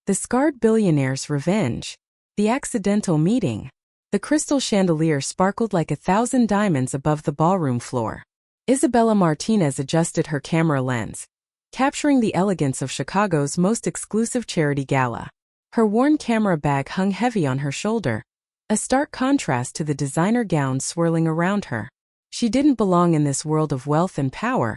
The Scarred Billionaire's Revenge. The Accidental Meeting. The crystal chandelier sparkled like 1,000 diamonds above the ballroom floor. Isabella Martinez adjusted her camera lens, capturing the elegance of Chicago's most exclusive charity gala. Her worn camera bag hung heavy on her shoulder, a stark contrast to the designer gowns swirling around her. She didn't belong in this world of wealth and power,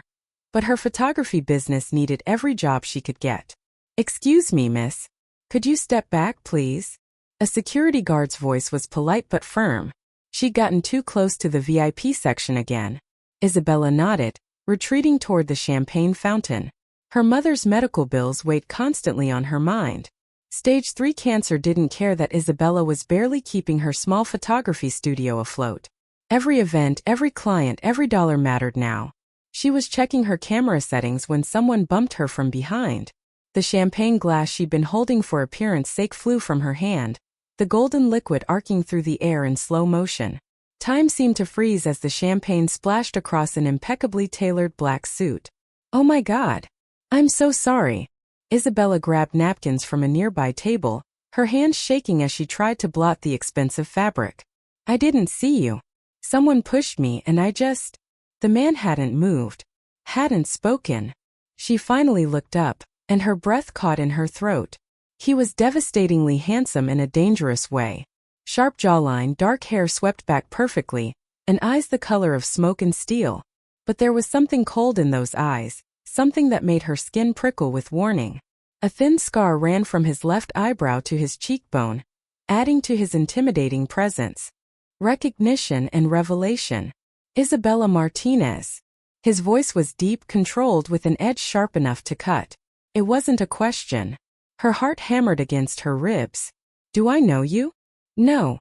but her photography business needed every job she could get. "Excuse me, miss. Could you step back, please?" A security guard's voice was polite but firm. She'd gotten too close to the VIP section again. Isabella nodded, retreating toward the champagne fountain. Her mother's medical bills weighed constantly on her mind. Stage 3 cancer didn't care that Isabella was barely keeping her small photography studio afloat. Every event, every client, every dollar mattered now. She was checking her camera settings when someone bumped her from behind. The champagne glass she'd been holding for appearance sake flew from her hand, the golden liquid arcing through the air in slow motion. Time seemed to freeze as the champagne splashed across an impeccably tailored black suit. "Oh my God. I'm so sorry." Isabella grabbed napkins from a nearby table, her hands shaking as she tried to blot the expensive fabric. "I didn't see you. Someone pushed me and I just..." The man hadn't moved, hadn't spoken. She finally looked up, and her breath caught in her throat. He was devastatingly handsome in a dangerous way. Sharp jawline, dark hair swept back perfectly, and eyes the color of smoke and steel. But there was something cold in those eyes, something that made her skin prickle with warning. A thin scar ran from his left eyebrow to his cheekbone, adding to his intimidating presence. Recognition and revelation. Isabella Martinez. His voice was deep, controlled, with an edge sharp enough to cut. It wasn't a question. Her heart hammered against her ribs. "Do I know you?" "No."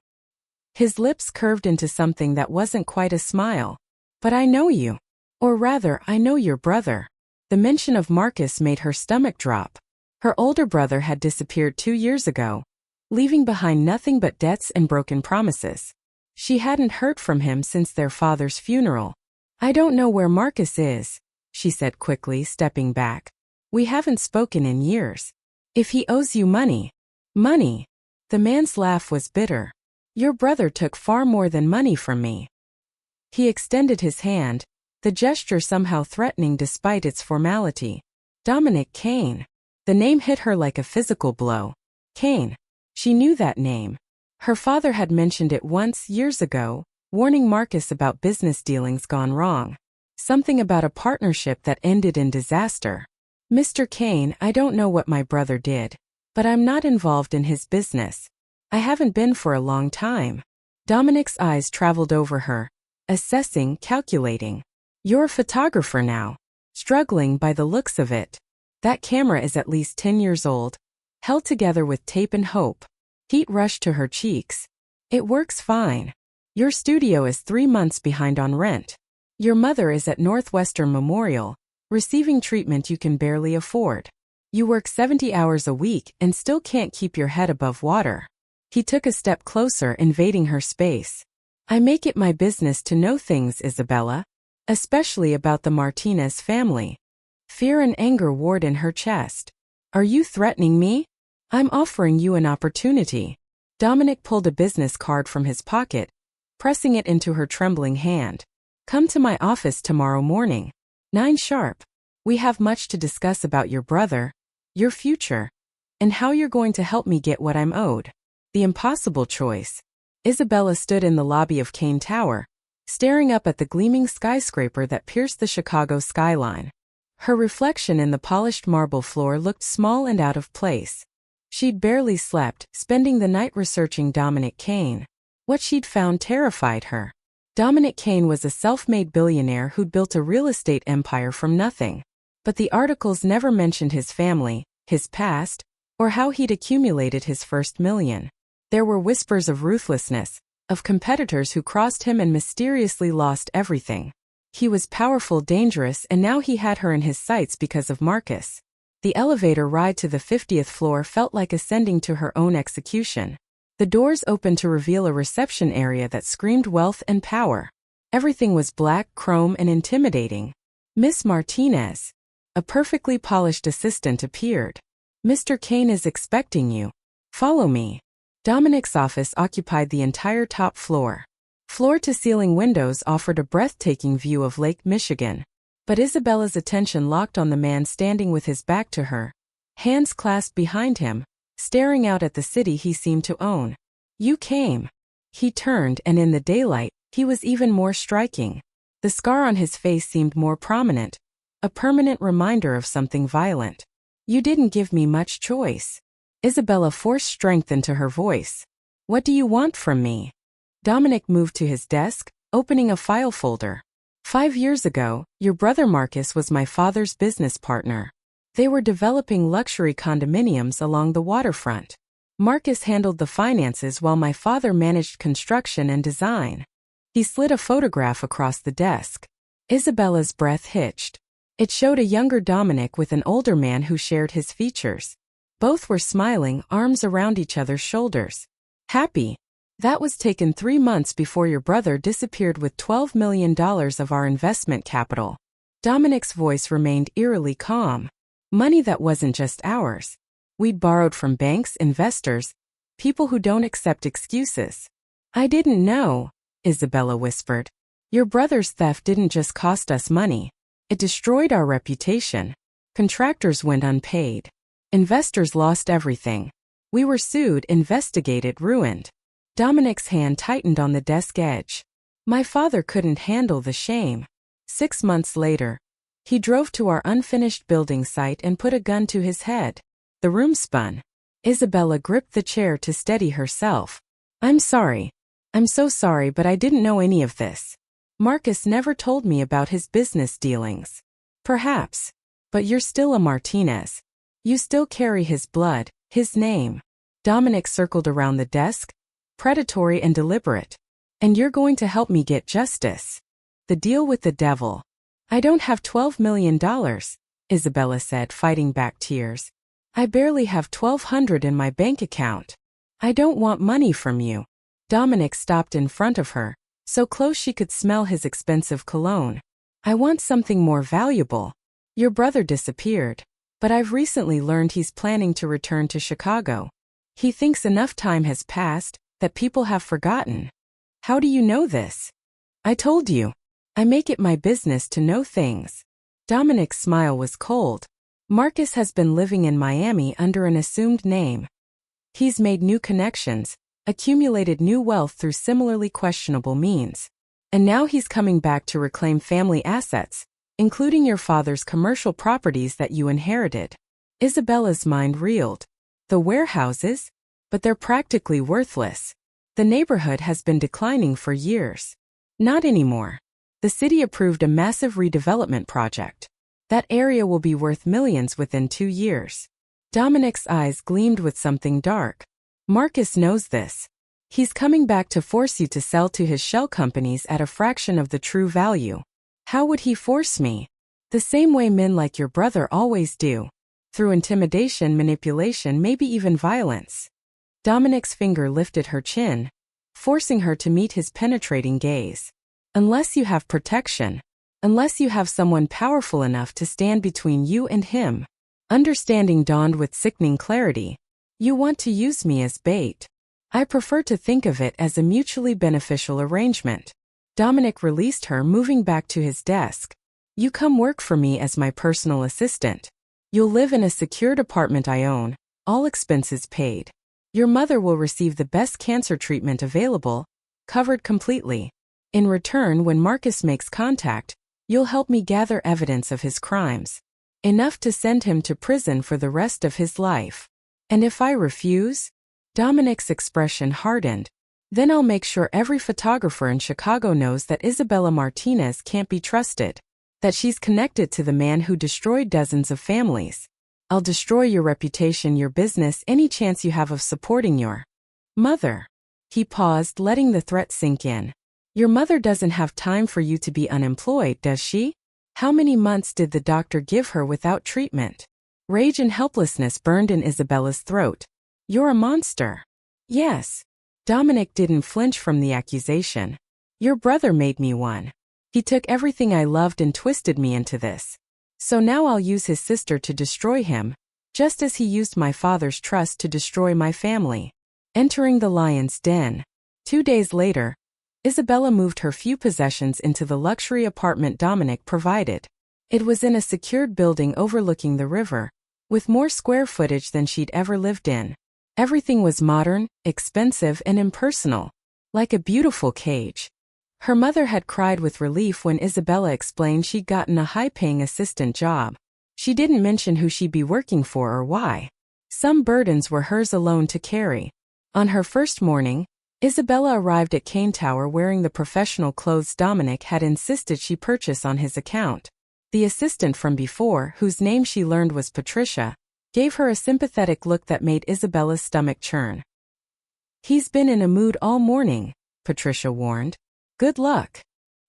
His lips curved into something that wasn't quite a smile. "But I know you. Or rather, I know your brother." The mention of Marcus made her stomach drop. Her older brother had disappeared 2 years ago, leaving behind nothing but debts and broken promises. She hadn't heard from him since their father's funeral. "I don't know where Marcus is," she said quickly, stepping back. "We haven't spoken in years. If he owes you money..." "Money?" The man's laugh was bitter. "Your brother took far more than money from me." He extended his hand, the gesture somehow threatening despite its formality. Dominic Kane. The name hit her like a physical blow. Kane. She knew that name. Her father had mentioned it once, years ago, warning Marcus about business dealings gone wrong. Something about a partnership that ended in disaster. "Mr. Kane, I don't know what my brother did, but I'm not involved in his business. I haven't been for a long time." Dominic's eyes traveled over her, assessing, calculating. "You're a photographer now. Struggling by the looks of it. That camera is at least 10 years old, held together with tape and hope." Heat rushed to her cheeks. "It works fine. Your studio is 3 months behind on rent. Your mother is at Northwestern Memorial, receiving treatment you can barely afford. You work 70 hours a week and still can't keep your head above water." He took a step closer, invading her space. "I make it my business to know things, Isabella. Especially about the Martinez family." Fear and anger warred in her chest. "Are you threatening me? I'm offering you an opportunity." Dominic pulled a business card from his pocket, pressing it into her trembling hand. "Come to my office tomorrow morning, 9 sharp. We have much to discuss about your brother, your future, and how you're going to help me get what I'm owed." The impossible choice. Isabella stood in the lobby of Kane Tower, staring up at the gleaming skyscraper that pierced the Chicago skyline. Her reflection in the polished marble floor looked small and out of place. She'd barely slept, spending the night researching Dominic Kane. What she'd found terrified her. Dominic Kane was a self-made billionaire who'd built a real estate empire from nothing. But the articles never mentioned his family, his past, or how he'd accumulated his first million. There were whispers of ruthlessness, of competitors who crossed him and mysteriously lost everything. He was powerful, dangerous, and now he had her in his sights because of Marcus. The elevator ride to the 50th floor felt like ascending to her own execution. The doors opened to reveal a reception area that screamed wealth and power. Everything was black, chrome, and intimidating. "Miss Martinez." A perfectly polished assistant appeared. Mr. Kane is expecting you. Follow me. Dominic's office occupied the entire top floor. Floor-to-ceiling windows offered a breathtaking view of Lake Michigan. But Isabella's attention locked on the man standing with his back to her, hands clasped behind him, staring out at the city he seemed to own. You came. He turned, and in the daylight, he was even more striking. The scar on his face seemed more prominent, a permanent reminder of something violent. You didn't give me much choice. Isabella forced strength into her voice. What do you want from me? Dominic moved to his desk, opening a file folder. 5 years ago, your brother Marcus was my father's business partner. They were developing luxury condominiums along the waterfront. Marcus handled the finances while my father managed construction and design. He slid a photograph across the desk. Isabella's breath hitched. It showed a younger Dominic with an older man who shared his features. Both were smiling, arms around each other's shoulders. Happy. That was taken 3 months before your brother disappeared with $12 million of our investment capital. Dominic's voice remained eerily calm. Money that wasn't just ours. We'd borrowed from banks, investors, people who don't accept excuses. I didn't know, Isabella whispered. Your brother's theft didn't just cost us money. It destroyed our reputation. Contractors went unpaid. Investors lost everything. We were sued, investigated, ruined. Dominic's hand tightened on the desk edge. My father couldn't handle the shame. 6 months later, he drove to our unfinished building site and put a gun to his head. The room spun. Isabella gripped the chair to steady herself. I'm sorry. I'm so sorry, but I didn't know any of this. Marcus never told me about his business dealings. Perhaps. But you're still a Martinez. You still carry his blood, his name. Dominic circled around the desk, predatory and deliberate. And you're going to help me get justice. The deal with the devil. I don't have $12 million, Isabella said, fighting back tears. I barely have $1,200 in my bank account. I don't want money from you. Dominic stopped in front of her, so close she could smell his expensive cologne. I want something more valuable. Your brother disappeared, but I've recently learned he's planning to return to Chicago. He thinks enough time has passed, that people have forgotten. How do you know this? I told you. I make it my business to know things. Dominic's smile was cold. Marcus has been living in Miami under an assumed name. He's made new connections, accumulated new wealth through similarly questionable means. And now he's coming back to reclaim family assets, including your father's commercial properties that you inherited. Isabella's mind reeled. The warehouses? But they're practically worthless. The neighborhood has been declining for years. Not anymore. The city approved a massive redevelopment project. That area will be worth millions within 2 years. Dominic's eyes gleamed with something dark. Marcus knows this. He's coming back to force you to sell to his shell companies at a fraction of the true value. How would he force me? The same way men like your brother always do. Through intimidation, manipulation, maybe even violence. Dominic's finger lifted her chin, forcing her to meet his penetrating gaze. Unless you have protection. Unless you have someone powerful enough to stand between you and him. Understanding dawned with sickening clarity. You want to use me as bait. I prefer to think of it as a mutually beneficial arrangement. Dominic released her, moving back to his desk. You come work for me as my personal assistant. You'll live in a secured apartment I own, all expenses paid. Your mother will receive the best cancer treatment available, covered completely. In return, when Marcus makes contact, you'll help me gather evidence of his crimes. Enough to send him to prison for the rest of his life. And if I refuse? Dominic's expression hardened. Then I'll make sure every photographer in Chicago knows that Isabella Martinez can't be trusted. That she's connected to the man who destroyed dozens of families. I'll destroy your reputation, your business, any chance you have of supporting your mother. He paused, letting the threat sink in. Your mother doesn't have time for you to be unemployed, does she? How many months did the doctor give her without treatment? Rage and helplessness burned in Isabella's throat. You're a monster. Yes. Dominic didn't flinch from the accusation. Your brother made me one. He took everything I loved and twisted me into this. So now I'll use his sister to destroy him, just as he used my father's trust to destroy my family. Entering the lion's den. 2 days later, Isabella moved her few possessions into the luxury apartment Dominic provided. It was in a secured building overlooking the river, with more square footage than she'd ever lived in. Everything was modern, expensive, and impersonal, like a beautiful cage. Her mother had cried with relief when Isabella explained she'd gotten a high-paying assistant job. She didn't mention who she'd be working for or why. Some burdens were hers alone to carry. On her first morning, Isabella arrived at Kane Tower wearing the professional clothes Dominic had insisted she purchase on his account. The assistant from before, whose name she learned was Patricia, gave her a sympathetic look that made Isabella's stomach churn. "He's been in a mood all morning," Patricia warned. "Good luck."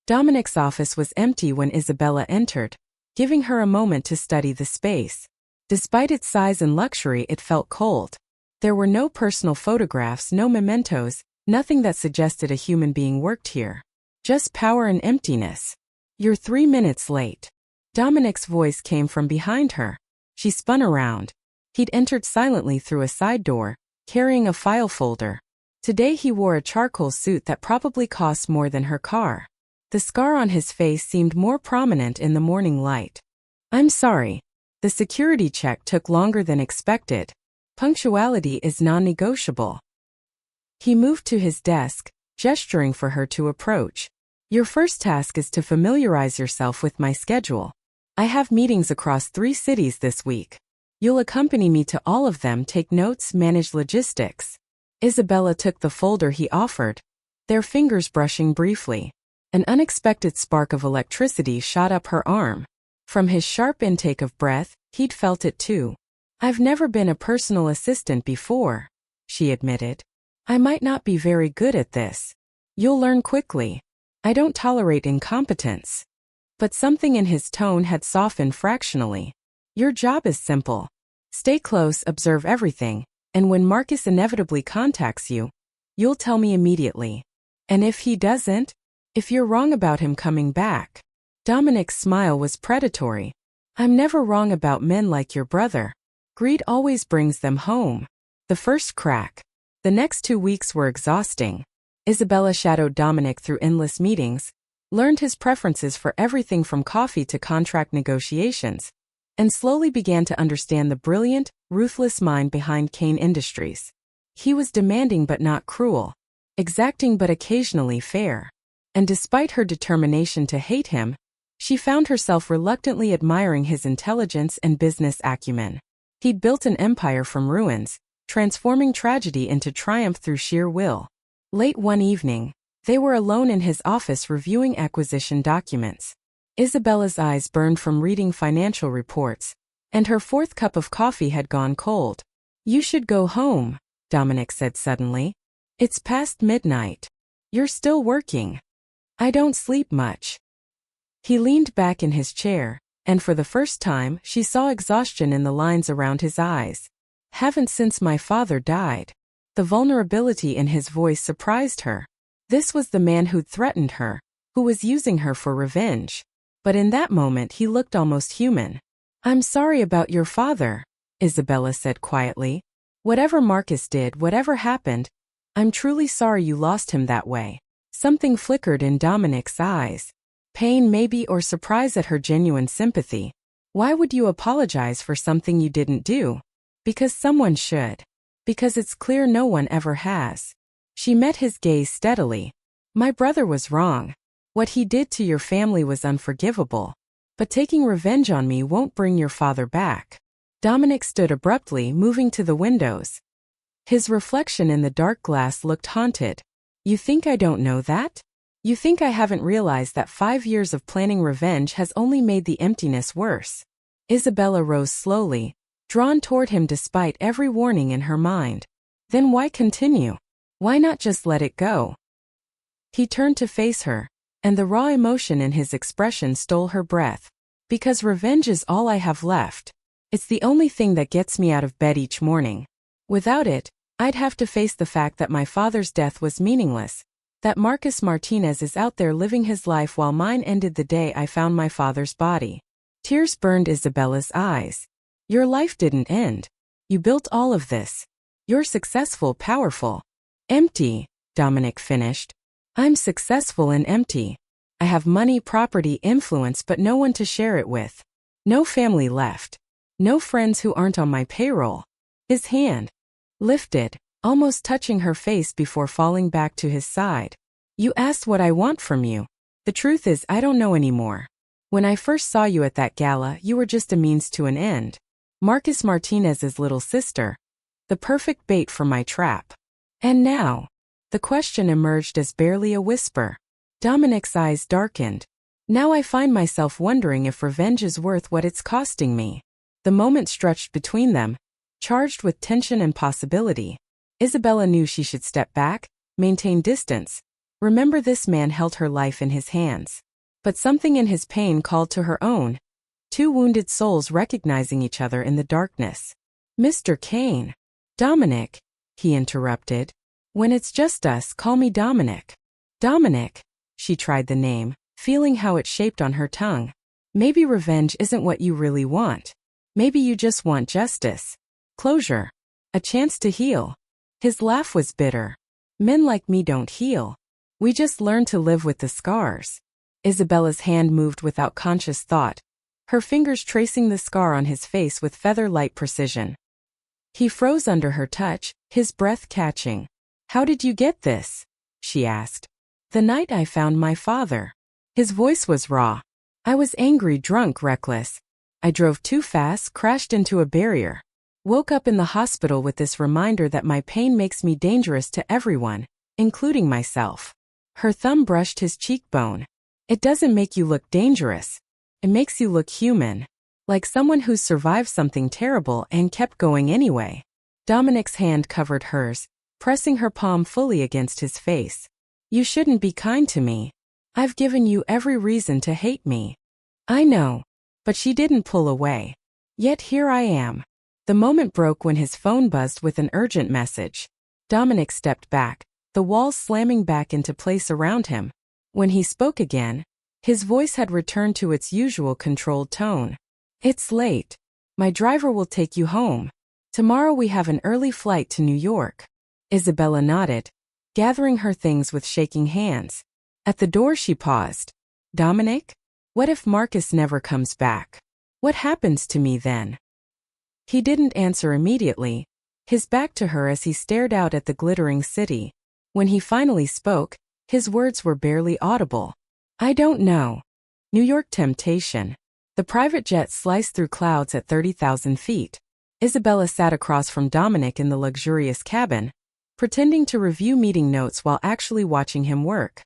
Dominic's office was empty when Isabella entered, giving her a moment to study the space. Despite its size and luxury, it felt cold. There were no personal photographs, no mementos, nothing that suggested a human being worked here. Just power and emptiness. "You're 3 minutes late." Dominic's voice came from behind her. She spun around. He'd entered silently through a side door, carrying a file folder. Today he wore a charcoal suit that probably cost more than her car. The scar on his face seemed more prominent in the morning light. "I'm sorry. The security check took longer than expected. Punctuality is non-negotiable." He moved to his desk, gesturing for her to approach. "Your first task is to familiarize yourself with my schedule. I have meetings across 3 cities this week. You'll accompany me to all of them, take notes, manage logistics." Isabella took the folder he offered, their fingers brushing briefly. An unexpected spark of electricity shot up her arm. From his sharp intake of breath, he'd felt it too. "I've never been a personal assistant before," she admitted. "I might not be very good at this. You'll learn quickly. I don't tolerate incompetence." But something in his tone had softened fractionally. "Your job is simple. Stay close, observe everything, and when Marcus inevitably contacts you, you'll tell me immediately. And if he doesn't, if you're wrong about him coming back." Dominic's smile was predatory. "I'm never wrong about men like your brother. Greed always brings them home." The first crack. The next 2 weeks were exhausting. Isabella shadowed Dominic through endless meetings, learned his preferences for everything from coffee to contract negotiations, and slowly began to understand the brilliant, ruthless mind behind Kane Industries. He was demanding but not cruel, exacting but occasionally fair. And despite her determination to hate him, she found herself reluctantly admiring his intelligence and business acumen. He'd built an empire from ruins, transforming tragedy into triumph through sheer will. Late one evening, they were alone in his office reviewing acquisition documents. Isabella's eyes burned from reading financial reports, and her 4th cup of coffee had gone cold. "You should go home," Dominic said suddenly. "It's past midnight. You're still working." "I don't sleep much." He leaned back in his chair, and for the first time she saw exhaustion in the lines around his eyes. "Haven't since my father died." The vulnerability in his voice surprised her. This was the man who'd threatened her, who was using her for revenge. But in that moment he looked almost human. "I'm sorry about your father," Isabella said quietly. "Whatever Marcus did, whatever happened, I'm truly sorry you lost him that way." Something flickered in Dominic's eyes. Pain maybe, or surprise at her genuine sympathy. "Why would you apologize for something you didn't do?" "Because someone should. Because it's clear no one ever has." She met his gaze steadily. "My brother was wrong. What he did to your family was unforgivable. But taking revenge on me won't bring your father back." Dominic stood abruptly, moving to the windows. His reflection in the dark glass looked haunted. "You think I don't know that? You think I haven't realized that 5 years of planning revenge has only made the emptiness worse?" Isabella rose slowly, drawn toward him despite every warning in her mind. "Then why continue? Why not just let it go?" He turned to face her, and the raw emotion in his expression stole her breath. "Because revenge is all I have left. It's the only thing that gets me out of bed each morning. Without it, I'd have to face the fact that my father's death was meaningless, that Marcus Martinez is out there living his life while mine ended the day I found my father's body." Tears burned Isabella's eyes. Your life didn't end. You built all of this. You're successful, powerful. Empty, Dominic finished. I'm successful and empty. I have money, property, influence, but no one to share it with. No family left. No friends who aren't on my payroll. His hand lifted, almost touching her face before falling back to his side. You asked what I want from you. The truth is, I don't know anymore. When I first saw you at that gala, you were just a means to an end. Marcus Martinez's little sister. The perfect bait for my trap. And now? The question emerged as barely a whisper. Dominic's eyes darkened. Now I find myself wondering if revenge is worth what it's costing me. The moment stretched between them, charged with tension and possibility. Isabella knew she should step back, maintain distance. Remember, this man held her life in his hands. But something in his pain called to her own. Two wounded souls recognizing each other in the darkness. Mr. Kane. Dominic, he interrupted. When it's just us, call me Dominic. Dominic. She tried the name, feeling how it shaped on her tongue. Maybe revenge isn't what you really want. Maybe you just want justice. Closure. A chance to heal. His laugh was bitter. Men like me don't heal. We just learn to live with the scars. Isabella's hand moved without conscious thought, her fingers tracing the scar on his face with feather-light precision. He froze under her touch, his breath catching. How did you get this? She asked. The night I found my father. His voice was raw. I was angry, drunk, reckless. I drove too fast, crashed into a barrier. Woke up in the hospital with this reminder that my pain makes me dangerous to everyone, including myself. Her thumb brushed his cheekbone. It doesn't make you look dangerous. It makes you look human. Like someone who's survived something terrible and kept going anyway. Dominic's hand covered hers, pressing her palm fully against his face. You shouldn't be kind to me. I've given you every reason to hate me. I know. But she didn't pull away. Yet here I am. The moment broke when his phone buzzed with an urgent message. Dominic stepped back, the walls slamming back into place around him. When he spoke again, his voice had returned to its usual controlled tone. It's late. My driver will take you home. Tomorrow we have an early flight to New York. Isabella nodded, gathering her things with shaking hands. At the door she paused. Dominic? What if Marcus never comes back? What happens to me then? He didn't answer immediately, his back to her as he stared out at the glittering city. When he finally spoke, his words were barely audible. I don't know. New York temptation. The private jet sliced through clouds at 30,000 feet. Isabella sat across from Dominic in the luxurious cabin, pretending to review meeting notes while actually watching him work.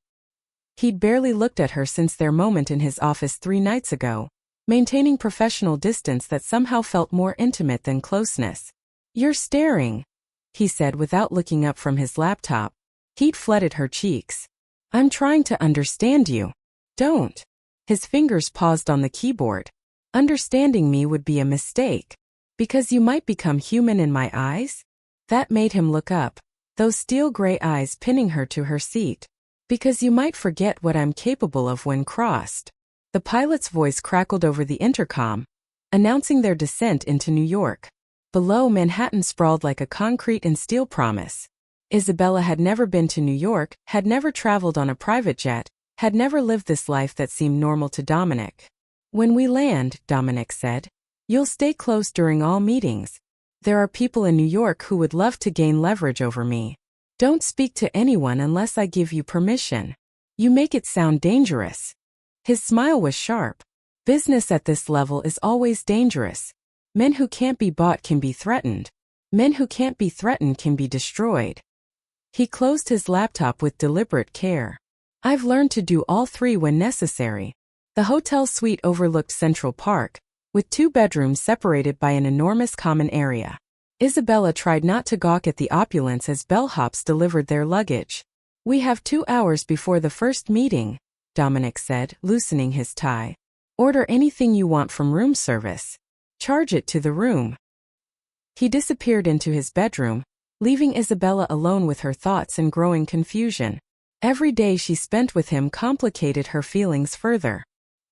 He'd barely looked at her since their moment in his office 3 nights ago, maintaining professional distance that somehow felt more intimate than closeness. You're staring, he said without looking up from his laptop. Heat flooded her cheeks. I'm trying to understand you. Don't. His fingers paused on the keyboard. Understanding me would be a mistake. Because you might become human in my eyes? That made him look up, those steel-gray eyes pinning her to her seat. Because you might forget what I'm capable of when crossed. The pilot's voice crackled over the intercom, announcing their descent into New York. Below, Manhattan sprawled like a concrete and steel promise. Isabella had never been to New York, had never traveled on a private jet, had never lived this life that seemed normal to Dominic. When we land, Dominic said, you'll stay close during all meetings. There are people in New York who would love to gain leverage over me. Don't speak to anyone unless I give you permission. You make it sound dangerous. His smile was sharp. Business at this level is always dangerous. Men who can't be bought can be threatened. Men who can't be threatened can be destroyed. He closed his laptop with deliberate care. I've learned to do all 3 when necessary. The hotel suite overlooked Central Park, with 2 bedrooms separated by an enormous common area. Isabella tried not to gawk at the opulence as bellhops delivered their luggage. We have 2 hours before the first meeting, Dominic said, loosening his tie. Order anything you want from room service. Charge it to the room. He disappeared into his bedroom, leaving Isabella alone with her thoughts and growing confusion. Every day she spent with him complicated her feelings further.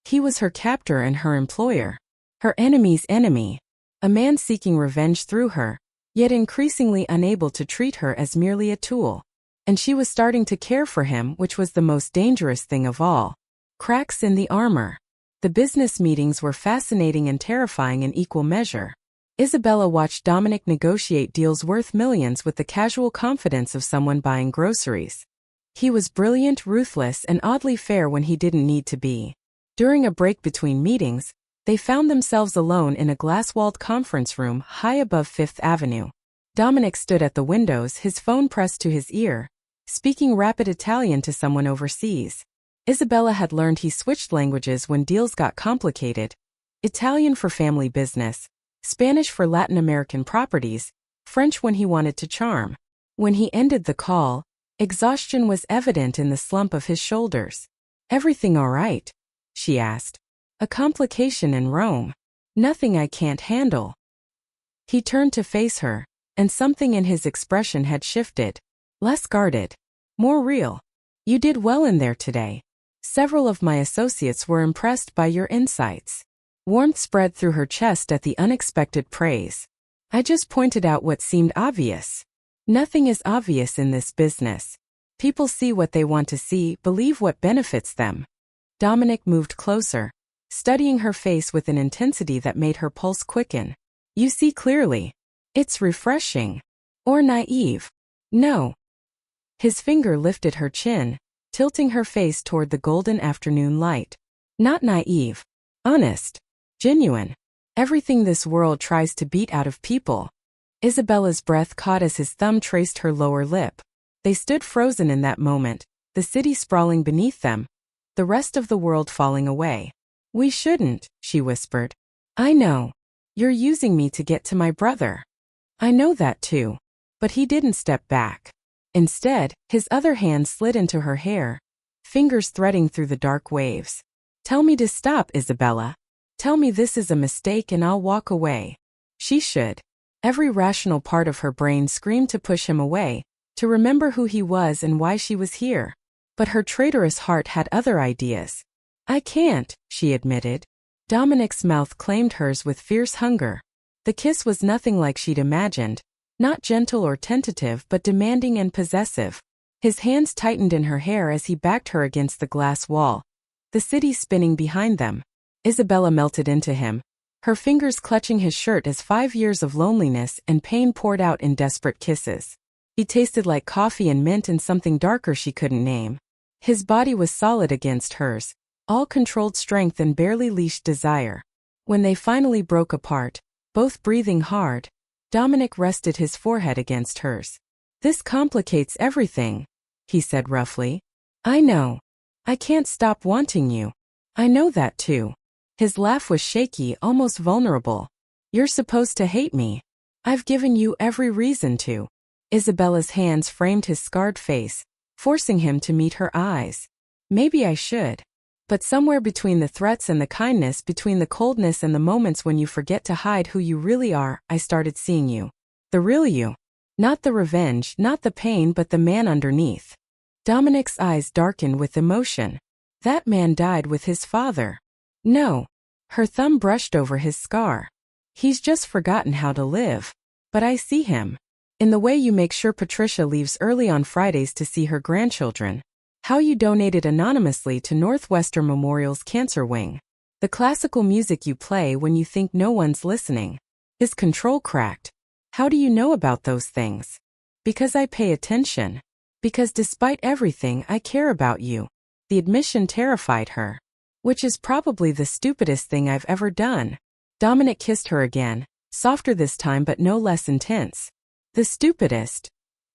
He was her captor and her employer. Her enemy's enemy. A man seeking revenge through her, yet increasingly unable to treat her as merely a tool. And she was starting to care for him, which was the most dangerous thing of all. Cracks in the armor. The business meetings were fascinating and terrifying in equal measure. Isabella watched Dominic negotiate deals worth millions with the casual confidence of someone buying groceries. He was brilliant, ruthless, and oddly fair when he didn't need to be. During a break between meetings, they found themselves alone in a glass-walled conference room high above Fifth Avenue. Dominic stood at the windows, his phone pressed to his ear, speaking rapid Italian to someone overseas. Isabella had learned he switched languages when deals got complicated. Italian for family business, Spanish for Latin American properties, French when he wanted to charm. When he ended the call, exhaustion was evident in the slump of his shoulders. "Everything all right?" she asked. "A complication in Rome. Nothing I can't handle." He turned to face her, and something in his expression had shifted. Less guarded. More real. "You did well in there today. Several of my associates were impressed by your insights." Warmth spread through her chest at the unexpected praise. "I just pointed out what seemed obvious. Nothing is obvious in this business. People see what they want to see, believe what benefits them." Dominic moved closer, studying her face with an intensity that made her pulse quicken. "You see clearly. It's refreshing. Or naive." "No." His finger lifted her chin, tilting her face toward the golden afternoon light. "Not naive. Honest. Genuine. Everything this world tries to beat out of people." Isabella's breath caught as his thumb traced her lower lip. They stood frozen in that moment, the city sprawling beneath them, the rest of the world falling away. "We shouldn't," she whispered. "I know. You're using me to get to my brother. I know that too." But he didn't step back. Instead, his other hand slid into her hair, fingers threading through the dark waves. "Tell me to stop, Isabella. Tell me this is a mistake and I'll walk away." She should. Every rational part of her brain screamed to push him away, to remember who he was and why she was here. But her traitorous heart had other ideas. "I can't," she admitted. Dominic's mouth claimed hers with fierce hunger. The kiss was nothing like she'd imagined, not gentle or tentative but demanding and possessive. His hands tightened in her hair as he backed her against the glass wall, the city spinning behind them. Isabella melted into him, her fingers clutching his shirt as 5 years of loneliness and pain poured out in desperate kisses. He tasted like coffee and mint and something darker she couldn't name. His body was solid against hers, all controlled strength and barely leashed desire. When they finally broke apart, both breathing hard, Dominic rested his forehead against hers. "This complicates everything," he said roughly. "I know. I can't stop wanting you. I know that too." His laugh was shaky, almost vulnerable. "You're supposed to hate me. I've given you every reason to." Isabella's hands framed his scarred face, forcing him to meet her eyes. "Maybe I should. But somewhere between the threats and the kindness, between the coldness and the moments when you forget to hide who you really are, I started seeing you. The real you. Not the revenge, not the pain, but the man underneath." Dominic's eyes darkened with emotion. "That man died with his father." "No." Her thumb brushed over his scar. "He's just forgotten how to live. But I see him. In the way you make sure Patricia leaves early on Fridays to see her grandchildren. How you donated anonymously to Northwestern Memorial's cancer wing. The classical music you play when you think no one's listening. His control cracked. How do you know about those things?" "Because I pay attention. Because despite everything I care about you." The admission terrified her. "Which is probably the stupidest thing I've ever done." Dominic kissed her again, softer this time but no less intense. "The stupidest,"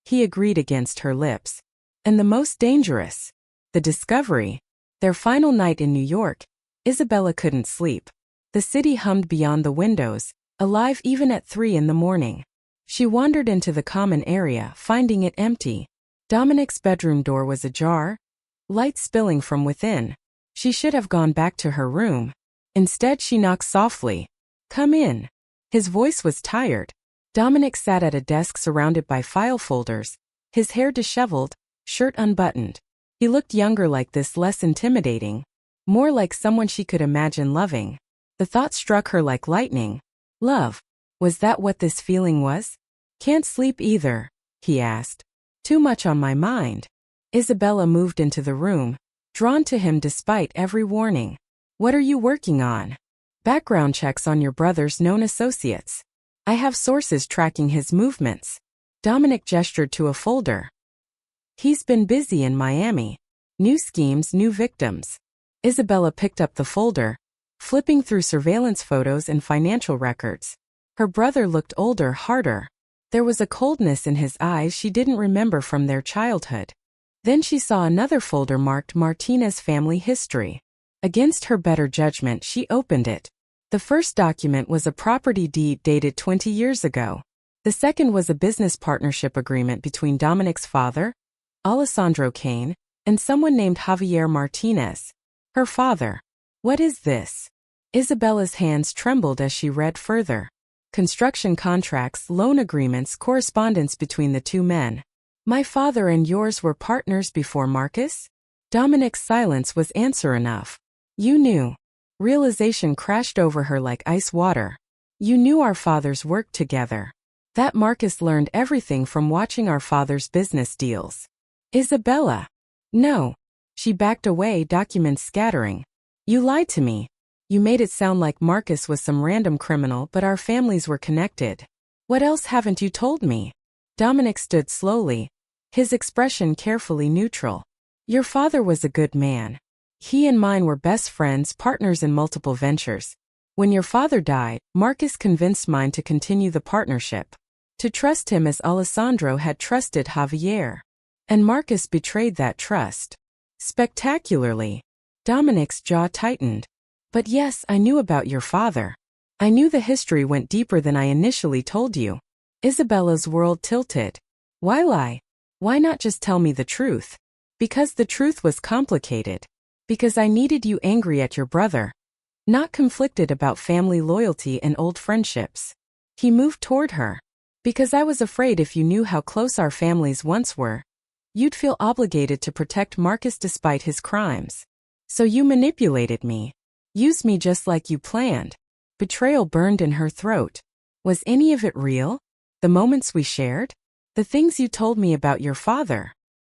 he agreed against her lips. "And the most dangerous. The discovery." Their final night in New York, Isabella couldn't sleep. The city hummed beyond the windows, alive even at 3 in the morning. She wandered into the common area, finding it empty. Dominic's bedroom door was ajar, light spilling from within. She should have gone back to her room. Instead she knocked softly. "Come in." His voice was tired. Dominic sat at a desk surrounded by file folders, his hair disheveled, shirt unbuttoned. He looked younger like this, less intimidating. More like someone she could imagine loving. The thought struck her like lightning. Love. Was that what this feeling was? Can't sleep either, he asked. Too much on my mind. Isabella moved into the room, drawn to him despite every warning. What are you working on? Background checks on your brother's known associates. I have sources tracking his movements. Dominic gestured to a folder. He's been busy in Miami. New schemes, new victims. Isabella picked up the folder, flipping through surveillance photos and financial records. Her brother looked older, harder. There was a coldness in his eyes she didn't remember from their childhood. Then she saw another folder marked Martinez family history. Against her better judgment, she opened it. The first document was a property deed dated 20 years ago. The second was a business partnership agreement between Dominic's father, Alessandro Kane, and someone named Javier Martinez, her father. What is this? Isabella's hands trembled as she read further. Construction contracts, loan agreements, correspondence between the two men. My father and yours were partners before Marcus? Dominic's silence was answer enough. You knew. Realization crashed over her like ice water. You knew our fathers worked together. That Marcus learned everything from watching our father's business deals. Isabella. No. She backed away, documents scattering. You lied to me. You made it sound like Marcus was some random criminal, but our families were connected. What else haven't you told me? Dominic stood slowly, his expression carefully neutral. Your father was a good man. He and mine were best friends, partners in multiple ventures. When your father died, Marcus convinced mine to continue the partnership. To trust him as Alessandro had trusted Javier. And Marcus betrayed that trust. Spectacularly. Dominic's jaw tightened. But yes, I knew about your father. I knew the history went deeper than I initially told you. Isabella's world tilted. Why lie? Why not just tell me the truth? Because the truth was complicated. Because I needed you angry at your brother. Not conflicted about family loyalty and old friendships. He moved toward her. Because I was afraid if you knew how close our families once were, you'd feel obligated to protect Marcus despite his crimes. So you manipulated me. Used me just like you planned. Betrayal burned in her throat. Was any of it real? The moments we shared? The things you told me about your father?